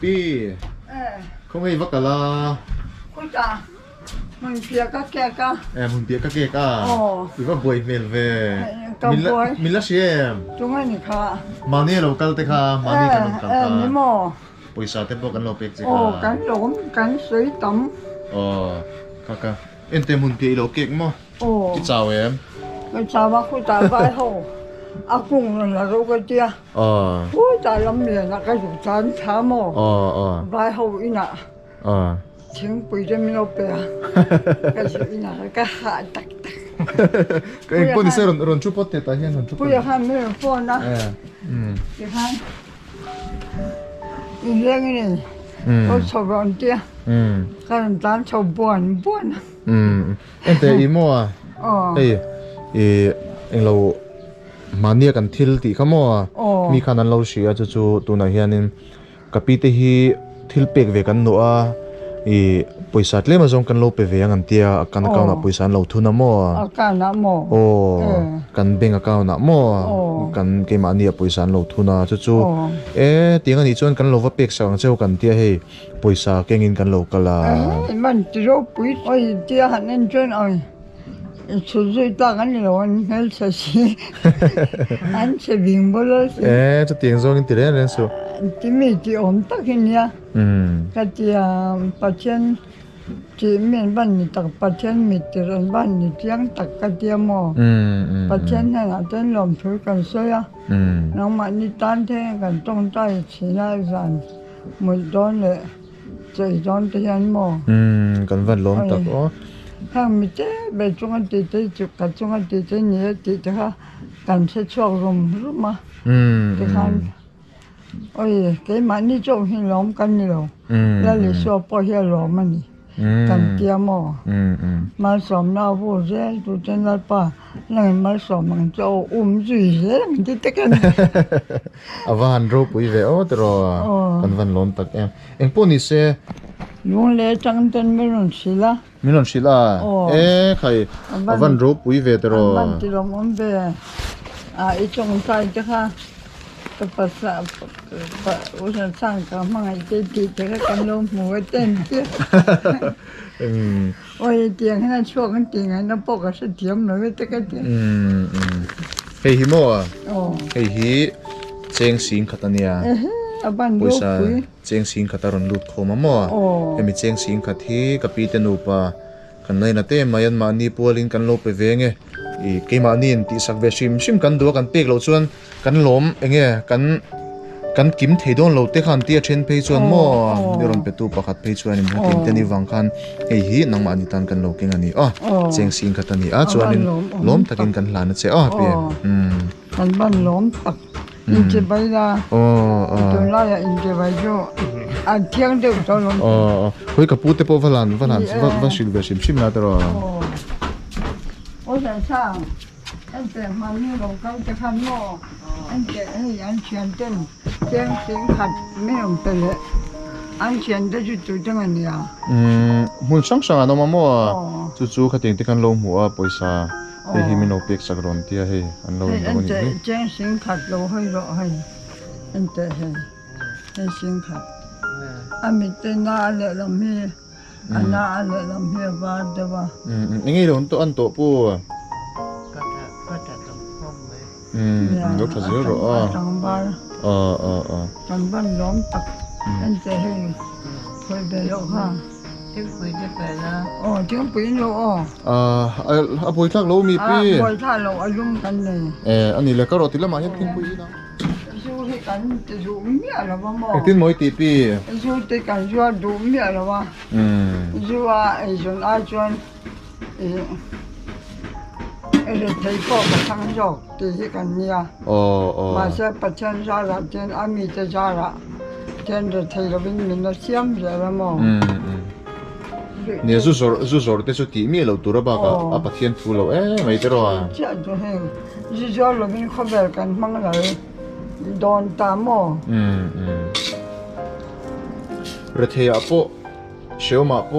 Pi, không ai vắt cả la. Cúi ta, mình phía các kia cả. Em muốn biết các cái cả. Vì vắt buổi về. Mình là xem. Chúng anh khá. Mà nè local te kha, mà nè kan kan ka. Em mò. Puysa te po kan lo pek je Ồ, ka. cắn lốm, cắn suối tắm. Kaka. Em te mun pi lo kek mo. Ồ. Ki chào em. Cái sao mà cúi ta vai hồ. À cùng là đâu cái tia. Cúi ta lắm liền là cái dụng chán chá mò. Vai hồ ina. Chính bùi cho mình lo bè. Cái sự ina cái hạ tắc tắc. Cái em pon se ron chu pot te ta hian ron chu pot. Bùi hàn mình phone đó. Cái hàn. Cái riêng này. Có sầu ròn tia. Cái làm tán sầu buồn. Em te i mo à. Anh lâu mà nia kan thil ti kha mo mi khan an lo sia chu tu na hianin kapi te hi thil pek ve kan no a poisa tle ma jong kan lo pe ve ang an tia kan account na poisa an lo thuna mo account na mo kan bank account na mo kan ke ma nia poisa an lo thuna chu tiang ani chuan kan lo va pek sang cheu kan tia he poisa kengin kan lo kala man tiro pui oi tia han en chen oi chú rơi ta cái này anh hết sợ gì anh sẽ bình bơ lơ cho tiền rồi cái tiền lên số thì mình chỉ ổn tắc cái nha cái thì patient chỉ mình ban nhị tắc patient mình chỉ làm ban nhị tiếng tắc cái thì mò patient này là tên làm thuốc cần soi á nó mà nhị tan thế cần trong tay chỉ là rằng một đòn lệ chỉ đòn thì anh mò cần vận lộn tắc ó hàng mi chế về trung anh tỷ chụp cả trung anh tỷ nhiều tỷ ha cần sẽ cho rùm mà thì hàng ôi cái mà ní chỗ hình lỏng cần nhiều là lý do bao nhiêu lỏng mà ní cần tiêm mà sớm nào vô dễ tụi chân là pa này mà sớm mình cho duy dễ mình thì tất cả van rô bụi về ô rồi cần vận lộn tắc em poni se yung lệ trắng tên mình làm sila khai van rô bụi về rồi van thì làm ông về ít trong tay chứ ha cái bát sa ủa sang cái mang cái cái cái lông mùi tên kia ôi tiền cái này chuột cái tiền này nó bốc cái sự tiệm nữa cái tiền hey hi mo hey hi cheng sing khatania poisa cheng sing khataron lut khoma mo emi cheng sing khathi kapi te nu pa kan nei na te mayan ma ni polin kan lo pe venge ke ma ni ti sak ve sim kan do kan pek lo chuan kan lom enge kan kim theidon lo te khan ti a then pe chuan mo ron pe tu pakhat pe chuan im hatin te ni wang khan hi nang ma ni tan kan lo king ani cheng sing khatani chuan in lom takin kan hlan che pe kan ban lom tak inche bai la to la ya inche bai jo an thiang de to lom hoi ka pu te po valan va sil ve sim na tro o sa anh để mà như đồng cao cho khăn mò anh để anh chuyển tên tiếng khát mấy đồng tiền lệ anh chuyển tới chú cho anh nhà muốn sáng sáng nó mà mua chú khát tiền thì khăn lông mua pой사 để hi mình opek sagron tia he anh lâu anh để tiếng khát lâu hơi anh để tiếng khát anh mình tên na lệ làm hi anh na lệ làm hi và đó và nghe đâu anh to pu lúc thật dữ rồi trong ban lóm tập anh sẽ hình thôi về đâu ha tiếng quỷ thế phải là tiếng quỷ đâu bồi thác lâu mi pi bồi thác lâu ở dung căn này anh ấy là cái rồi thì là mà hết tiếng quỷ đó dù thì cảnh thì dù mía là mà mò tiếng mới tí pi dù thì cảnh dù đủ mía là mà dù dù ai chọn để thấy có cái thằng giàu thì cái cảnh nia mà sẽ bắt chân ra là chân anh mi sẽ ra là chân để thấy là mình nó xiêm rồi là mà nè dù rồi thế số tí mi lâu tuổi ba cả bắt thiên thu lâu mấy cái rồi chứ cho hay dù là mình không về cảnh mang lại đòn tám mò ระเทียโปเชียวมาโป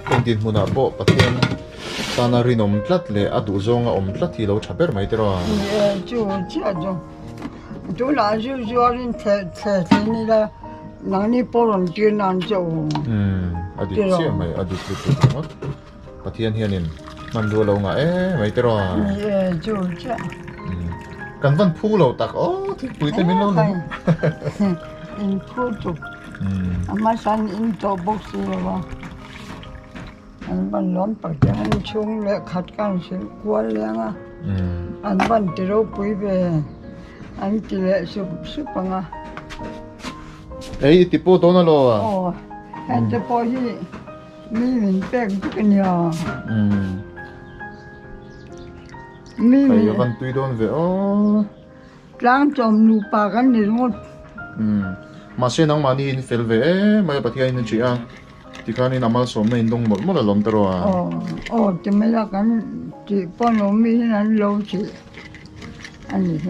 เป็นดินมุนาโปปะเทียนตานารินอมพลัดเลยอดูจงอมพลัดที่เราชับเบอร์ไม่ตรอ 就这种，就拿就人才你了，让你包容就难做。อดีตเชื่อไหมอดีตคือตัวมั้งปะเทียนเฮียนินมันดูเราไงไม่ตรอ就这，กันวันพูเราตักโอ้ที่ปุ๋ยเต็มไม่ลง 因苦做，阿妈山因做不是了。อันบันล้อมปักจันชงและขัดกันเสียกวนเลี้ยงอ่ะอันบันที่เราปุยไปอันที่ละสุปังอ่ะ เอ้ยติโปโตนั่นหรอ โอ้เห็นแต่พอที่มีเหมือนแป้งทุกอย่างมี ไป เหมือน กันตุยโดนเวอ๋อ ล้างจอมลูปากันนี่งด มาเสียน้องมานี่อินเฟลเวไม่ปะเทียนนี่จีอ่ะที่การนี่น้ำมันสมในอินดงหมดหมดเลยล้มตรอ โอ้จะไม่ละกันที่ป้อนมีนั้นเราสิอันนี้ใช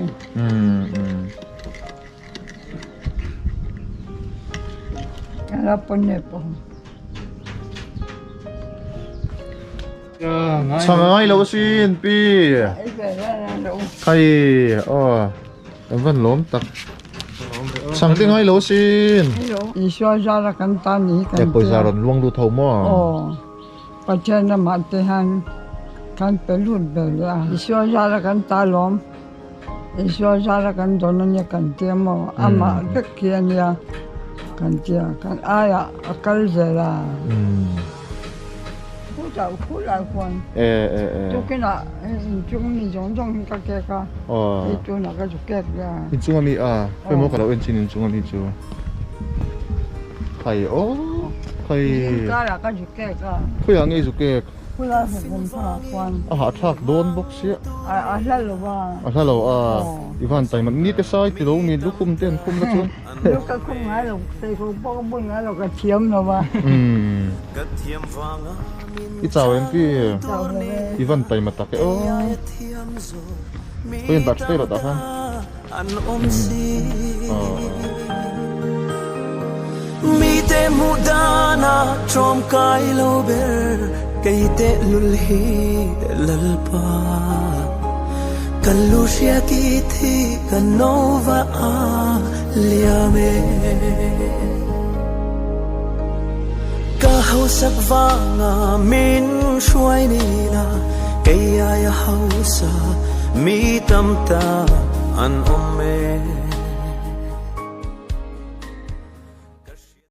่แล้วปนเนี่ยปน ช่างไงเราสินปี ไอ้แบบนั้นเรา ใครอ๋อวันล้มตักช่างที่ไงเราสิน อีชัวจาระกันตานี้กัน แต่ปอยซารอนล่วงดูเท่าหม้อ โอ้ปัจจัยนมาเตหันกันเป็นรุ่นแบบนี้อีชัวจาระกันตาล้อมอีชัวจาระกันตอนนั้นกันเตียมอามาเด็กเขียนยากันเตียกันอายะกัลเจล่าผู้เจ้าผู้หลายคนทุกขณะจุงนี่จงก็แก่ก็ไอ้ตัวนั้นก็จะแก่ก็ อินจุงมีไปมอกับเราเอ็นจินอินจุงมีจูใครโอ้ใคร ก็ละก็จะแก่ก็ คุยอย่างนี้จุกเกก ผู้หลายคนพาควัน หาทักโดนบ็อกเสีย อะไรหรือว่า ถ้าเราอีวันใจมันนี่แต่ซ้ายที่เรามีลูกคุมเต้นคุมแล้วชน ลูกก็คงหายเราใส่ของป้องบุญหายเราก็เทียมเราว่า อีเจ้าเอ็มพี่ เจ้าเลย อีวันใจมาตักโอ้เป็นบัตรเต้หรอตาครับมีแต่มุดานาทรอมกายโลเบอร์กายเตลุลฮีลลปากันลูเชียกีทีกันโนวาอาเลียเมกะเฮาสักวางามินช่วยนี่นะกายยาเฮาสามีตำตาอันอมเม